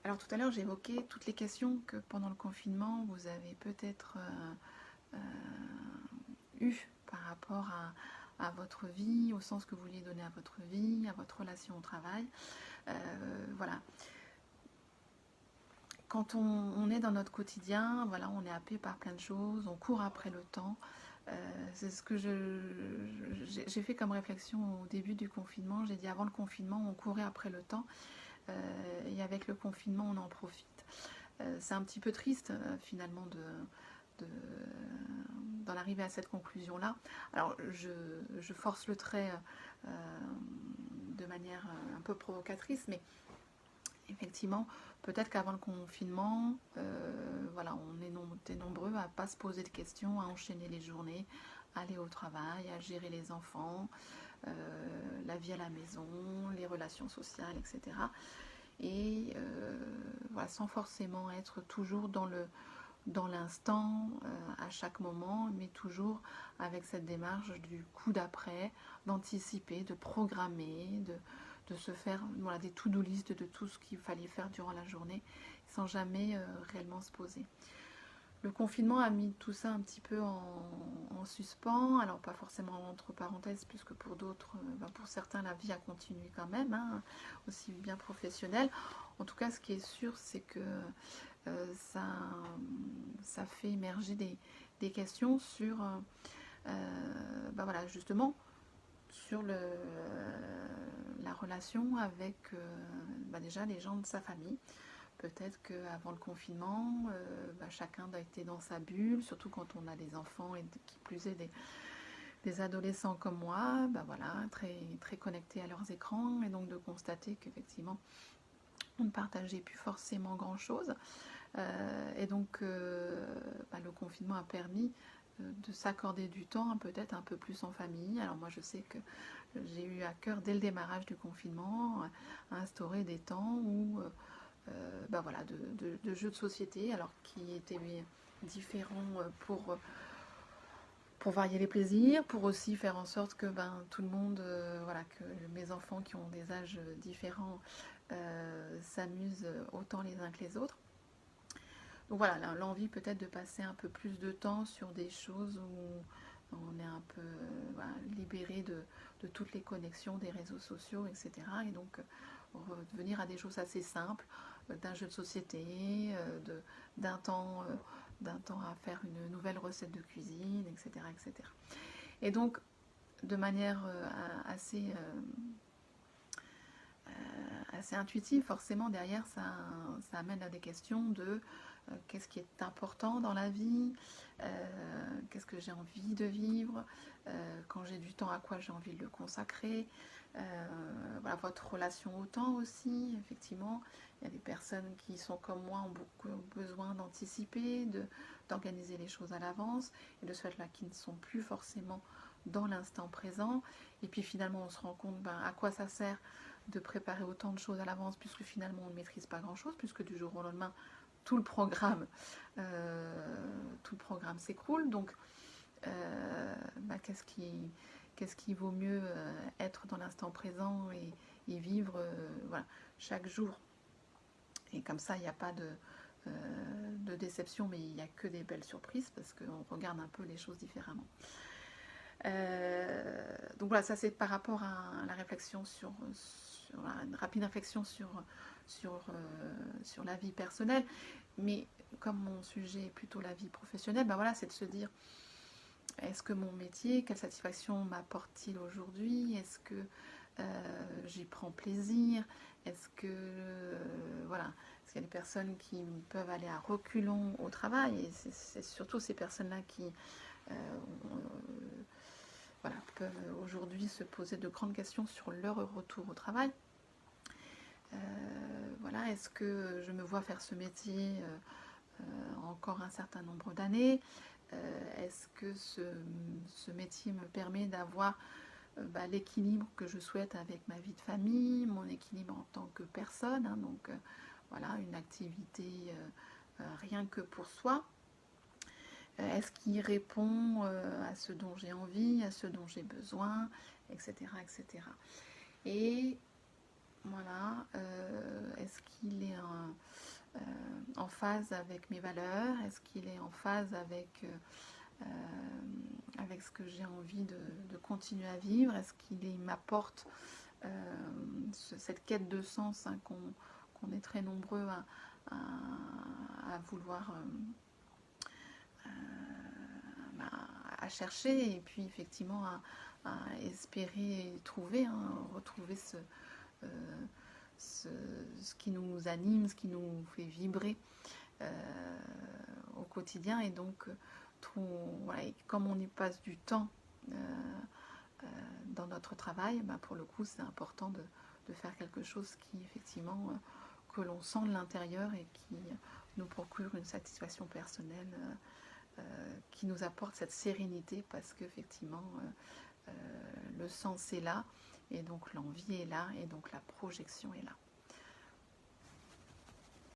Alors tout à l'heure, j'ai évoqué toutes les questions que pendant le confinement, vous avez peut-être eues par rapport à votre vie, au sens que vous vouliez donner à votre vie, à votre relation au travail. Voilà. Quand on est dans notre quotidien, voilà, on est happé par plein de choses, on court après le temps. C'est ce que j'ai fait comme réflexion au début du confinement. J'ai dit avant le confinement, on courait après le temps. Et avec le confinement, on en profite. C'est un petit peu triste finalement de, d'en arriver à cette conclusion-là. Alors je force le trait de manière un peu provocatrice, mais effectivement, peut-être qu'avant le confinement, voilà, on était nombreux à ne pas se poser de questions, à enchaîner les journées, à aller au travail, à gérer les enfants, la vie à la maison, les relations sociales, etc. Et voilà, sans forcément être toujours dans l'instant, à chaque moment, mais toujours avec cette démarche du coup d'après, d'anticiper, de programmer, de se faire voilà, des to-do list de tout ce qu'il fallait faire durant la journée, sans jamais réellement se poser. Le confinement a mis tout ça un petit peu en suspens, alors pas forcément entre parenthèses, puisque pour d'autres, pour certains, la vie a continué quand même, hein, aussi bien professionnelle. En tout cas, ce qui est sûr, c'est que ça, ça fait émerger des questions sur, voilà, justement, sur la relation avec déjà les gens de sa famille. Peut-être qu'avant le confinement, chacun a été dans sa bulle, surtout quand on a des enfants et qui plus est des adolescents comme moi, voilà, très, très connectés à leurs écrans, et donc de constater qu'effectivement, on ne partageait plus forcément grand-chose. Et donc, le confinement a permis de s'accorder du temps, peut-être un peu plus en famille. Alors moi, je sais que j'ai eu à cœur, dès le démarrage du confinement, à instaurer des temps où voilà, de jeux de société, alors qui étaient différents pour varier les plaisirs, pour aussi faire en sorte que tout le monde, voilà, que mes enfants qui ont des âges différents s'amusent autant les uns que les autres. Donc voilà, l'envie peut-être de passer un peu plus de temps sur des choses où on est un peu voilà, libéré de toutes les connexions des réseaux sociaux, etc. Et donc revenir à des choses assez simples, d'un jeu de société, d'un temps, à faire une nouvelle recette de cuisine, etc. etc. Et donc, de manière assez intuitive, forcément, derrière, ça amène à des questions de qu'est-ce qui est important dans la vie, qu'est-ce que j'ai envie de vivre, quand j'ai du temps, à quoi j'ai envie de le consacrer, voilà, votre relation au temps aussi, effectivement. Il y a des personnes qui sont comme moi, ont beaucoup besoin d'anticiper, d'organiser les choses à l'avance, et de ce fait-là qui ne sont plus forcément dans l'instant présent. Et puis finalement, on se rend compte à quoi ça sert de préparer autant de choses à l'avance, puisque finalement on ne maîtrise pas grand-chose, puisque du jour au lendemain, tout le programme s'écroule. Donc, qu'est-ce qui vaut mieux être dans l'instant présent et vivre voilà, chaque jour. Et comme ça, il n'y a pas de déception, mais il n'y a que des belles surprises, parce qu'on regarde un peu les choses différemment. Donc voilà, ça c'est par rapport à la réflexion sur une rapide réflexion sur la vie personnelle. Mais comme mon sujet est plutôt la vie professionnelle, voilà, c'est de se dire, est-ce que mon métier, quelle satisfaction m'apporte-t-il aujourd'hui? Est-ce que j'y prends plaisir? Est-ce que voilà, parce qu'il y a des personnes qui peuvent aller à reculons au travail, et c'est surtout ces personnes-là qui voilà, peuvent aujourd'hui se poser de grandes questions sur leur retour au travail. Voilà, est-ce que je me vois faire ce métier encore un certain nombre d'années? Est-ce que ce métier me permet d'avoir l'équilibre que je souhaite avec ma vie de famille, mon équilibre en tant que personne, hein, donc voilà, une activité rien que pour soi? Est-ce qu'il répond à ce dont j'ai envie, à ce dont j'ai besoin, etc. Et voilà, est-ce qu'il est en phase avec mes valeurs? Est-ce qu'il est en phase avec ce que j'ai envie de continuer à vivre? Est-ce qu'il m'apporte cette quête de sens, hein, qu'on est très nombreux à vouloir bah, à chercher, et puis effectivement à espérer et trouver, hein, retrouver euh, ce qui nous anime, ce qui nous fait vibrer au quotidien. Et donc voilà, et comme on y passe du temps dans notre travail, bah, pour le coup c'est important de faire quelque chose qui effectivement que l'on sent de l'intérieur et qui nous procure une satisfaction personnelle, qui nous apporte cette sérénité, parce qu'effectivement le sens est là, et donc l'envie est là, et donc la projection est là.